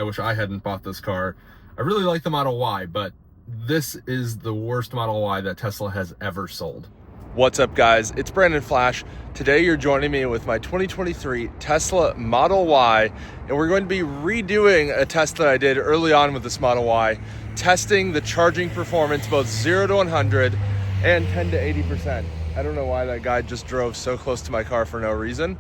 I wish I hadn't bought this car. I really like the Model Y, but this is the worst Model Y that Tesla has ever sold. What's up, guys? It's Brandon Flash. Today you're joining me with my 2023 Tesla Model Y, and we're going to be redoing a test that I did early on with this Model Y, testing the charging performance both 0 to 100 and 10 to 80%. I don't know why that guy just drove so close to my car for no reason.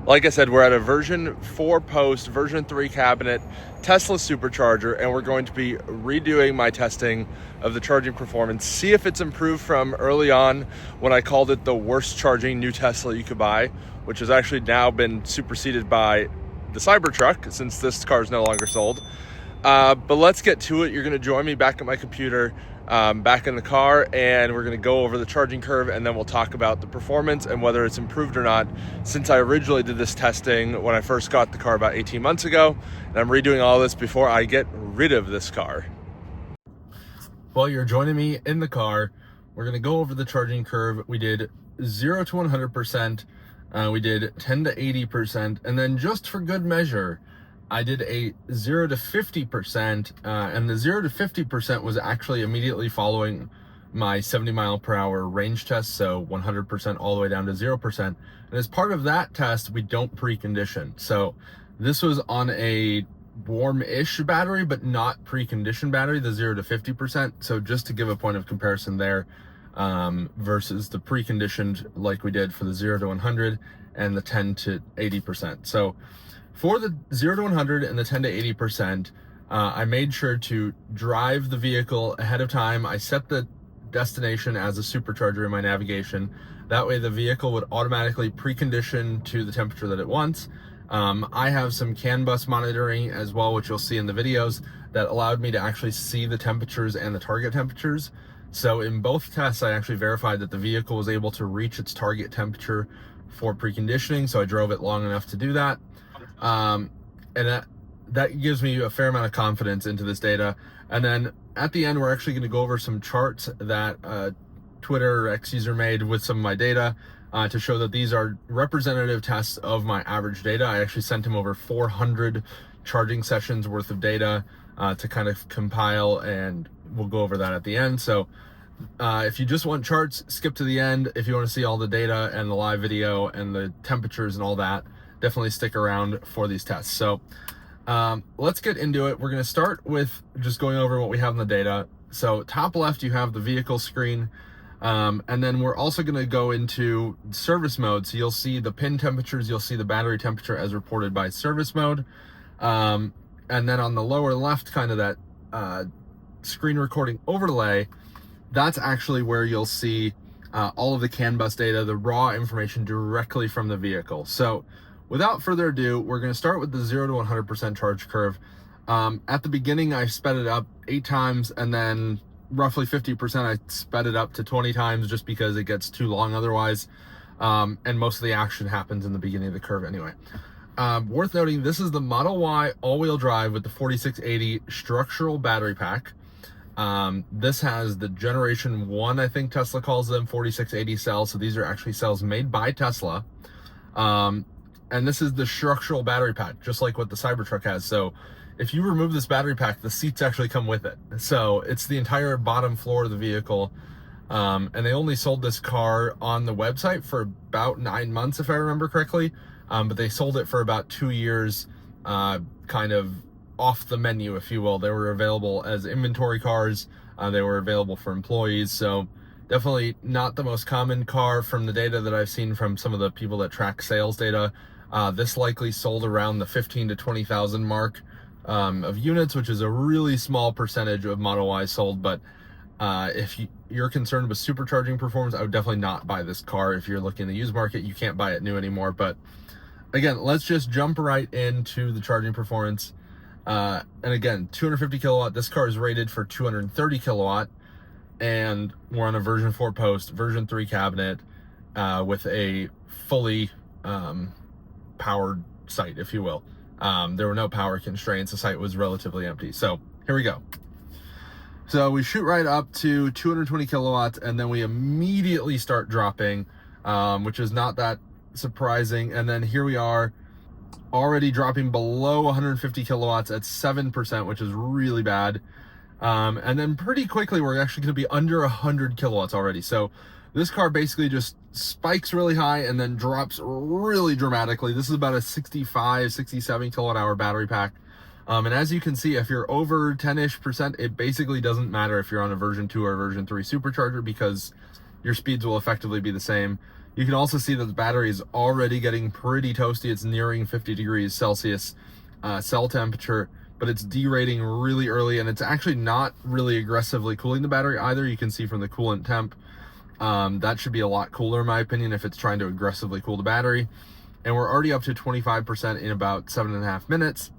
Like I said, we're at a version 4 post, version 3 cabinet, Tesla supercharger, and we're going to be redoing my testing of the charging performance, see if it's improved from early on when I called it the worst charging new Tesla you could buy, which has actually now been superseded by the Cybertruck since this car is no longer sold. But let's get to it. You're going to join me back at my computer, back in the car, and we're going to go over the charging curve, and then we'll talk about the performance and whether it's improved or not since I originally did this testing when I first got the car about 18 months ago, and I'm redoing all this before I get rid of this car. Well, you're joining me in the car. We're going to go over the charging curve. We did 0 to 100%, we did 10 to 80%, and then just for good measure, I did a 0 to 50%, and the 0 to 50% was actually immediately following my 70 mile per hour range test, so 100% all the way down to 0%. And as part of that test, we don't precondition. So this was on a warm-ish battery, but not preconditioned battery, the 0 to 50%. So just to give a point of comparison there, versus the preconditioned like we did for the 0 to 100 and the 10 to 80%. So for the 0 to 100 and the 10 to 80%, I made sure to drive the vehicle ahead of time. I set the destination as a supercharger in my navigation. That way the vehicle would automatically precondition to the temperature that it wants. I have some CAN bus monitoring as well, which you'll see in the videos, that allowed me to actually see the temperatures and the target temperatures. So in both tests, I actually verified that the vehicle was able to reach its target temperature for preconditioning. So I drove it long enough to do that. And that gives me a fair amount of confidence into this data. And then at the end, we're actually going to go over some charts that Twitter or X user made with some of my data to show that these are representative tests of my average data. I actually sent him over 400 charging sessions worth of data to kind of compile, and we'll go over that at the end. So if you just want charts, skip to the end. If you want to see all the data and the live video and the temperatures and all that, definitely stick around for these tests. So let's get into it. We're going to start with just going over what we have in the data. So top left, you have the vehicle screen. And then we're also going to go into service mode. So you'll see the pin temperatures, you'll see the battery temperature as reported by service mode. And then on the lower left, kind of that screen recording overlay, that's actually where you'll see all of the CAN bus data, the raw information directly from the vehicle. So without further ado, we're going to start with the 0 to 100% charge curve. At the beginning, I sped it up 8 times, and then roughly 50% I sped it up to 20 times just because it gets too long otherwise. And most of the action happens in the beginning of the curve anyway. Worth noting, this is the Model Y all-wheel drive with the 4680 structural battery pack. This has the generation 1, I think Tesla calls them, 4680 cells. So these are actually cells made by Tesla. And this is the structural battery pack, just like what the Cybertruck has. So if you remove this battery pack, the seats actually come with it. So it's the entire bottom floor of the vehicle. And they only sold this car on the website for about 9 months, if I remember correctly. But they sold it for about 2 years, kind of off the menu, if you will. They were available as inventory cars. They were available for employees. So definitely not the most common car from the data that I've seen from some of the people that track sales data. This likely sold around the 15 to 20,000 mark of units, which is a really small percentage of Model Y sold. But if you're concerned with supercharging performance, I would definitely not buy this car. If you're looking in the used market, you can't buy it new anymore. But again, let's just jump right into the charging performance. And again, 250 kilowatt. This car is rated for 230 kilowatt. And we're on a version 4 post, version 3 cabinet, with a fully powered site, if you will. There were no power constraints. The site was relatively empty. So here we go. So we shoot right up to 220 kilowatts, and then we immediately start dropping, which is not that surprising. And then here we are already dropping below 150 kilowatts at 7%, which is really bad. And then pretty quickly, we're actually going to be under 100 kilowatts already. So this car basically just spikes really high and then drops really dramatically. This is about a 65, 67 kilowatt hour battery pack. And as you can see, if you're over 10-ish%, it basically doesn't matter if you're on a version 2 or version 3 supercharger, because your speeds will effectively be the same. You can also see that the battery is already getting pretty toasty. It's nearing 50 degrees Celsius cell temperature, but it's derating really early, and it's actually not really aggressively cooling the battery either. You can see from the coolant temp, that should be a lot cooler in my opinion if it's trying to aggressively cool the battery. And we're already up to 25% in about 7.5 minutes.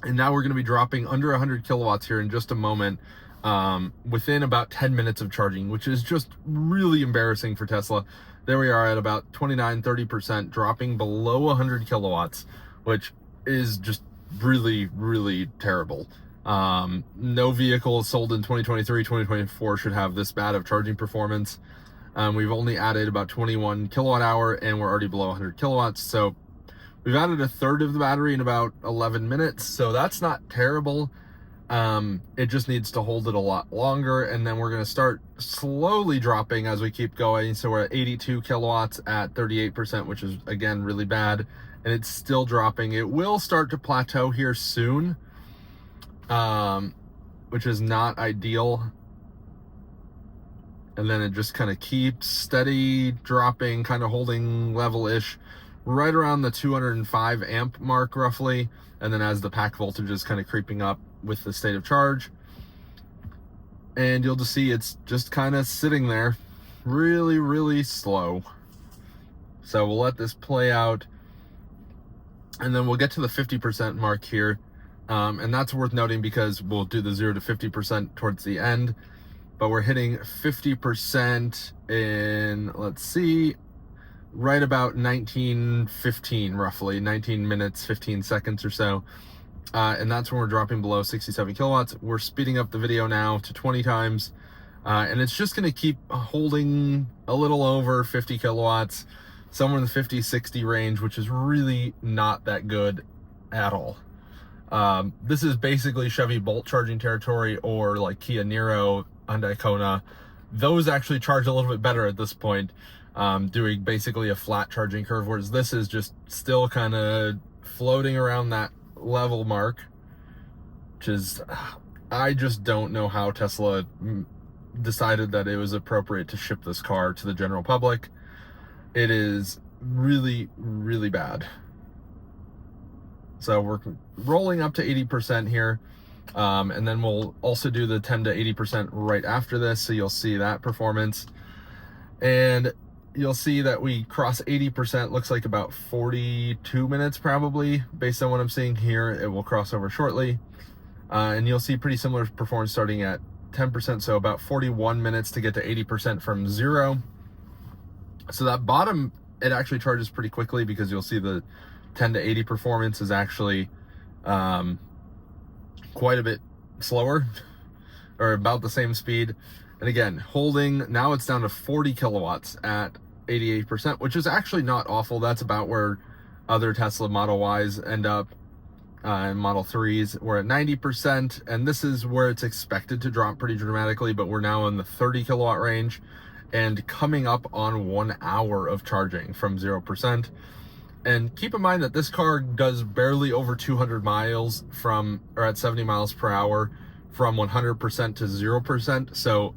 And now we're going to be dropping under 100 kilowatts here in just a moment, within about 10 minutes of charging, which is just really embarrassing for Tesla. There we are at about 29-30%, dropping below 100 kilowatts, which is just really, really terrible. No vehicle sold in 2023, 2024 should have this bad of charging performance. We've only added about 21 kilowatt hour, and we're already below 100 kilowatts. So we've added a third of the battery in about 11 minutes, so that's not terrible. It just needs to hold it a lot longer, and then we're going to start slowly dropping as we keep going. So we're at 82 kilowatts at 38%, which is, again, really bad, and it's still dropping. It will start to plateau here soon, which is not ideal. And then it just kind of keeps steady dropping, kind of holding level-ish, right around the 205 amp mark roughly. And then as the pack voltage is kind of creeping up with the state of charge, and you'll just see it's just kind of sitting there really, really slow. So we'll let this play out, and then we'll get to the 50% mark here. And that's worth noting because we'll do the 0 to 50% towards the end, but we're hitting 50% in, let's see, right about 19:15, roughly 19 minutes 15 seconds or so, and that's when we're dropping below 67 kilowatts. We're speeding up the video now to 20 times, and it's just going to keep holding a little over 50 kilowatts, somewhere in the 50-60 range, which is really not that good at all. This is basically Chevy Bolt charging territory, or like Kia Niro, Hyundai Kona. Those actually charge a little bit better at this point, doing basically a flat charging curve, whereas this is just still kind of floating around that level mark, which is, I just don't know how Tesla decided that it was appropriate to ship this car to the general public. It is really, really bad. So we're rolling up to 80% here, and then we'll also do the 10 to 80% right after this, so you'll see that performance. And you'll see that we cross 80%, looks like about 42 minutes probably, based on what I'm seeing here. It will cross over shortly. And you'll see pretty similar performance starting at 10%, so about 41 minutes to get to 80% from 0. So that bottom, it actually charges pretty quickly, because you'll see the 10 to 80 performance is actually quite a bit slower, or about the same speed. And again, holding, now it's down to 40 kilowatts at 88%, which is actually not awful. That's about where other Tesla Model Ys end up, and Model 3s. We're at 90%, and this is where it's expected to drop pretty dramatically, but we're now in the 30 kilowatt range and coming up on 1 hour of charging from 0%. And keep in mind that this car does barely over 200 miles from, or at 70 miles per hour, from 100% to 0%. So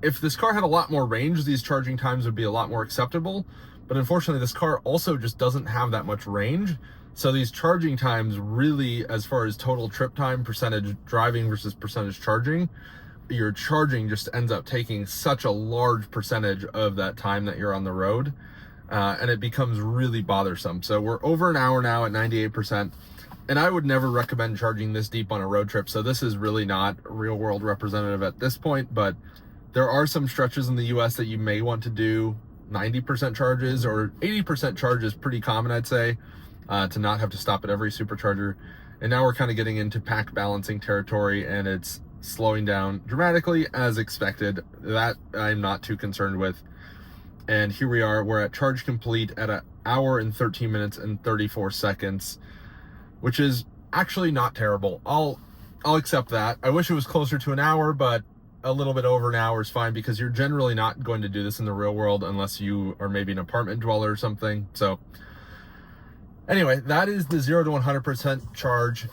if this car had a lot more range, these charging times would be a lot more acceptable. But unfortunately, this car also just doesn't have that much range. So these charging times really, as far as total trip time, percentage driving versus percentage charging, your charging just ends up taking such a large percentage of that time that you're on the road. And it becomes really bothersome. So we're over an hour now at 98%. And I would never recommend charging this deep on a road trip. So this is really not real world representative at this point, but there are some stretches in the US that you may want to do 90% charges, or 80% charge is pretty common, I'd say, to not have to stop at every supercharger. And now we're kind of getting into pack balancing territory, and it's slowing down dramatically as expected. That I'm not too concerned with. And here we are, we're at charge complete at an hour and 13 minutes and 34 seconds, which is actually not terrible. I'll accept that. I wish it was closer to an hour, but a little bit over an hour is fine, because you're generally not going to do this in the real world unless you are maybe an apartment dweller or something. So anyway, that is the 0 to 100% charge.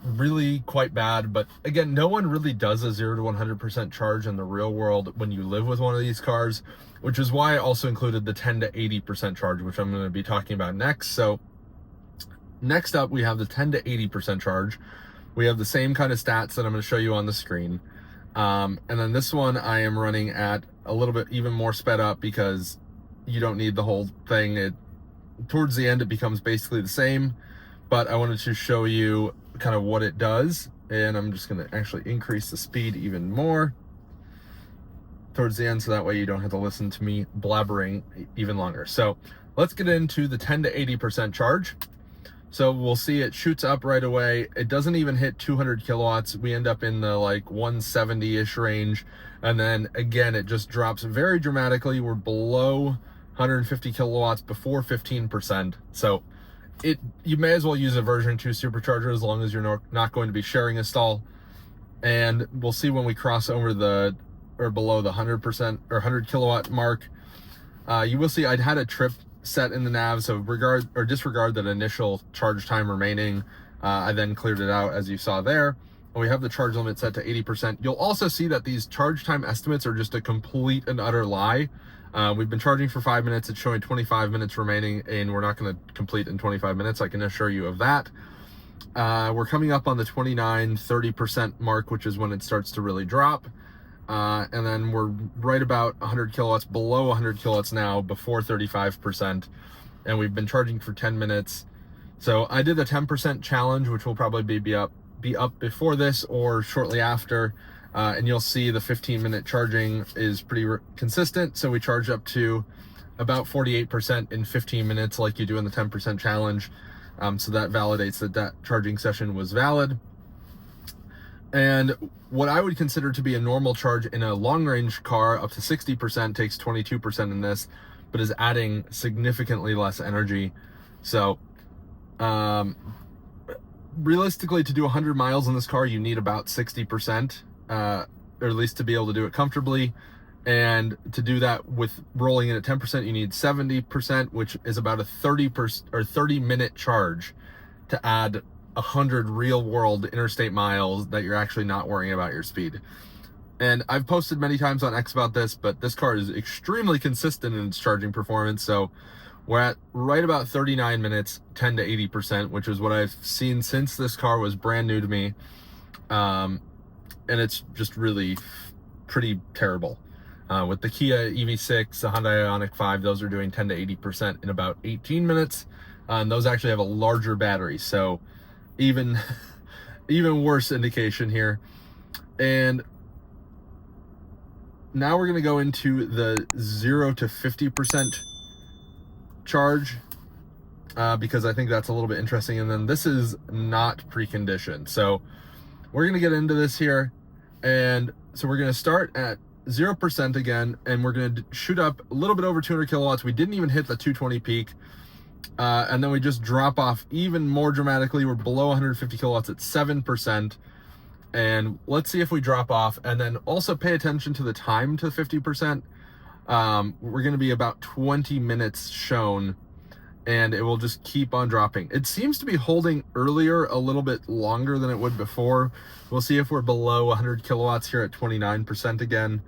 Really quite bad, but again, no one really does a 0 to 100% charge in the real world when you live with one of these cars, which is why I also included the 10 to 80% charge, which I'm going to be talking about next. So next up, we have the 10 to 80% charge. We have the same kind of stats that I'm going to show you on the screen. And then this one I am running at a little bit even more sped up, because you don't need the whole thing. Towards the end, it becomes basically the same, but I wanted to show you kind of what it does. And I'm just going to actually increase the speed even more towards the end, so that way you don't have to listen to me blabbering even longer. So let's get into the 10 to 80% charge. So we'll see it shoots up right away. It doesn't even hit 200 kilowatts. We end up in the like 170-ish range. And then again, it just drops very dramatically. We're below 150 kilowatts before 15%. So you may as well use a version 2 supercharger, as long as you're not going to be sharing a stall. And we'll see when we cross over below the 100% or 100 kilowatt mark. You will see I'd had a trip set in the nav, so disregard that initial charge time remaining. I then cleared it out, as you saw there. And we have the charge limit set to 80%. You'll also see that these charge time estimates are just a complete and utter lie. We've been charging for 5 minutes. It's showing 25 minutes remaining, and we're not going to complete in 25 minutes. I can assure you of that. We're coming up on the 29-30% mark, which is when it starts to really drop. And then we're right about 100 kilowatts, below 100 kilowatts now, before 35%. And we've been charging for 10 minutes. So I did a 10% challenge, which will probably be up before this or shortly after. And you'll see the 15-minute charging is pretty consistent. So we charge up to about 48% in 15 minutes, like you do in the 10% challenge. So that validates that charging session was valid. And what I would consider to be a normal charge in a long-range car, up to 60%, takes 22% in this, but is adding significantly less energy. So realistically, to do 100 miles in this car, you need about 60%, or at least to be able to do it comfortably. And to do that with rolling in at 10%, you need 70%, which is about a 30-minute charge to add 100 real-world interstate miles that you're actually not worrying about your speed. And I've posted many times on X about this, but this car is extremely consistent in its charging performance. So we're at right about 39 minutes, 10 to 80%, which is what I've seen since this car was brand new to me. And it's just really pretty terrible. With the Kia EV6, the Hyundai Ioniq 5, those are doing 10 to 80% in about 18 minutes. And those actually have a larger battery. So even worse indication here. And now we're going to go into the 0 to 50% charge, because I think that's a little bit interesting. And then this is not preconditioned. So we're going to get into this here. And so we're going to start at 0% again, and we're going to shoot up a little bit over 200 kilowatts. We didn't even hit the 220 peak. And then we just drop off even more dramatically. We're below 150 kilowatts at 7%. And let's see if we drop off. And then also pay attention to the time to 50%. We're going to be about 20 minutes shown, and it will just keep on dropping. It seems to be holding earlier a little bit longer than it would before. We'll see if we're below 100 kilowatts here at 29% again.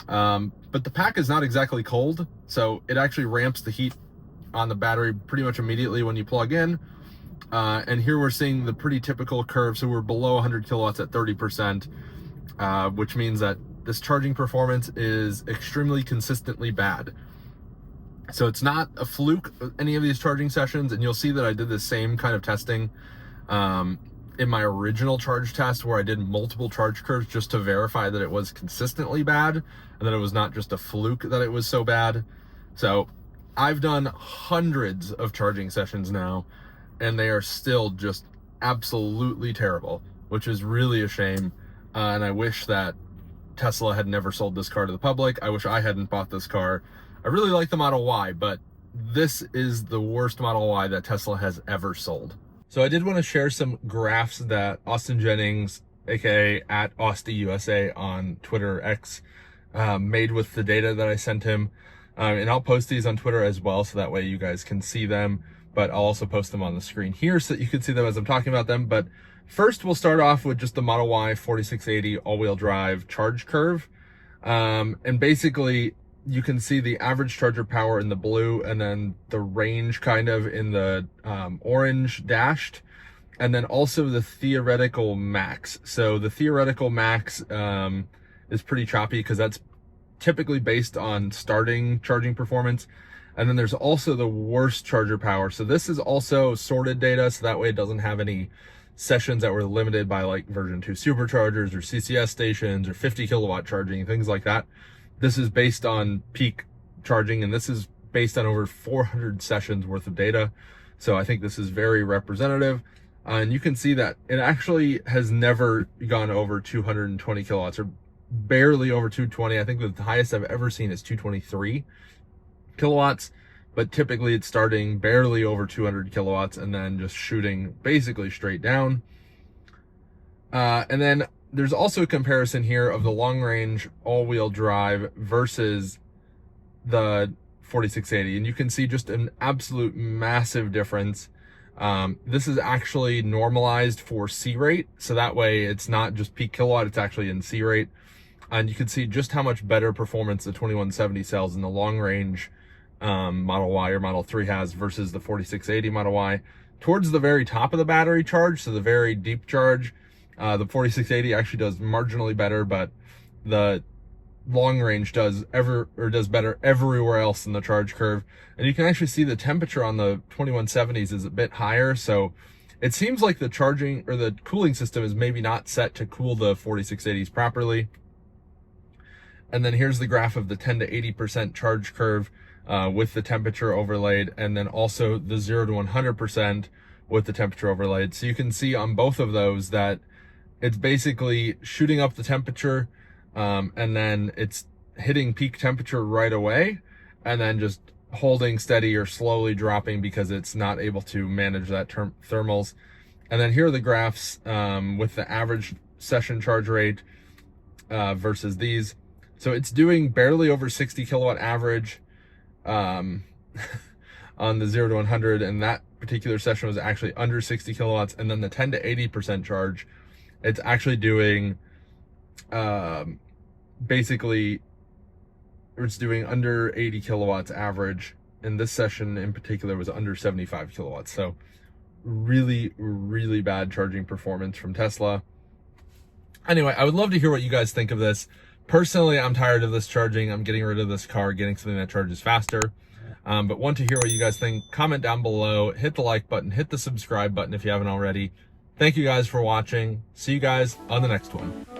But the pack is not exactly cold, so it actually ramps the heat on the battery pretty much immediately when you plug in. And here we're seeing the pretty typical curve. So we're below 100 kilowatts at 30%, which means that this charging performance is extremely consistently bad. So it's not a fluke, any of these charging sessions. And you'll see that I did the same kind of testing in my original charge test, where I did multiple charge curves just to verify that it was consistently bad and that it was not just a fluke that it was so bad. So I've done hundreds of charging sessions now, and they are still just absolutely terrible, which is really a shame. and I wish that Tesla had never sold this car to the public. I wish I hadn't bought this car. I really like the Model Y, but this is the worst Model Y that Tesla has ever sold. So I did want to share some graphs that Austin Jennings, aka at AustyUSA on Twitter X, made with the data that I sent him. And I'll post these on Twitter as well, so that way you guys can see them, but I'll also post them on the screen here so that you can see them as I'm talking about them. But first, we'll start off with just the Model Y 4680 all-wheel drive charge curve. And basically, you can see the average charger power in the blue, and then the range kind of in the orange dashed, and then also the theoretical max. So the theoretical max is pretty choppy because that's typically based on starting charging performance. And then there's also the worst charger power. So this is also sorted data, so that way it doesn't have any sessions that were limited by like version 2 superchargers or CCS stations or 50 kilowatt charging, things like that. This is based on peak charging, and this is based on over 400 sessions worth of data. So I think this is very representative. And you can see that it actually has never gone over 220 kilowatts, or barely over 220. I think the highest I've ever seen is 223 kilowatts, but typically it's starting barely over 200 kilowatts and then just shooting basically straight down. And then there's also a comparison here of the long range all-wheel drive versus the 4680, and you can see just an absolute massive difference. This is actually normalized for C rate, so that way it's not just peak kilowatt, it's actually in C rate. And you can see just how much better performance the 2170 cells in the long range Model Y or Model 3 has versus the 4680 Model Y. Towards the very top of the battery charge, so the very deep charge, the 4680 actually does marginally better, but the long range does better everywhere else in the charge curve. And you can actually see the temperature on the 2170s is a bit higher, so it seems like the charging or the cooling system is maybe not set to cool the 4680s properly. And then here's the graph of the 10 to 80% charge curve with the temperature overlaid, and then also the 0 to 100% with the temperature overlaid. So you can see on both of those that it's basically shooting up the temperature, and then it's hitting peak temperature right away, and then just holding steady or slowly dropping because it's not able to manage that thermals. And then here are the graphs with the average session charge rate versus these. So it's doing barely over 60 kilowatt average on the 0 to 100, and that particular session was actually under 60 kilowatts. And then the 10 to 80% charge, it's actually doing basically it's doing under 80 kilowatts average, and this session in particular was under 75 kilowatts. So really, really bad charging performance from Tesla. Anyway, I would love to hear what you guys think of this. Personally, I'm tired of this charging. I'm getting rid of this car, getting something that charges faster. But want to hear what you guys think. Comment down below, hit the like button, hit the subscribe button if you haven't already. Thank you guys for watching. See you guys on the next one.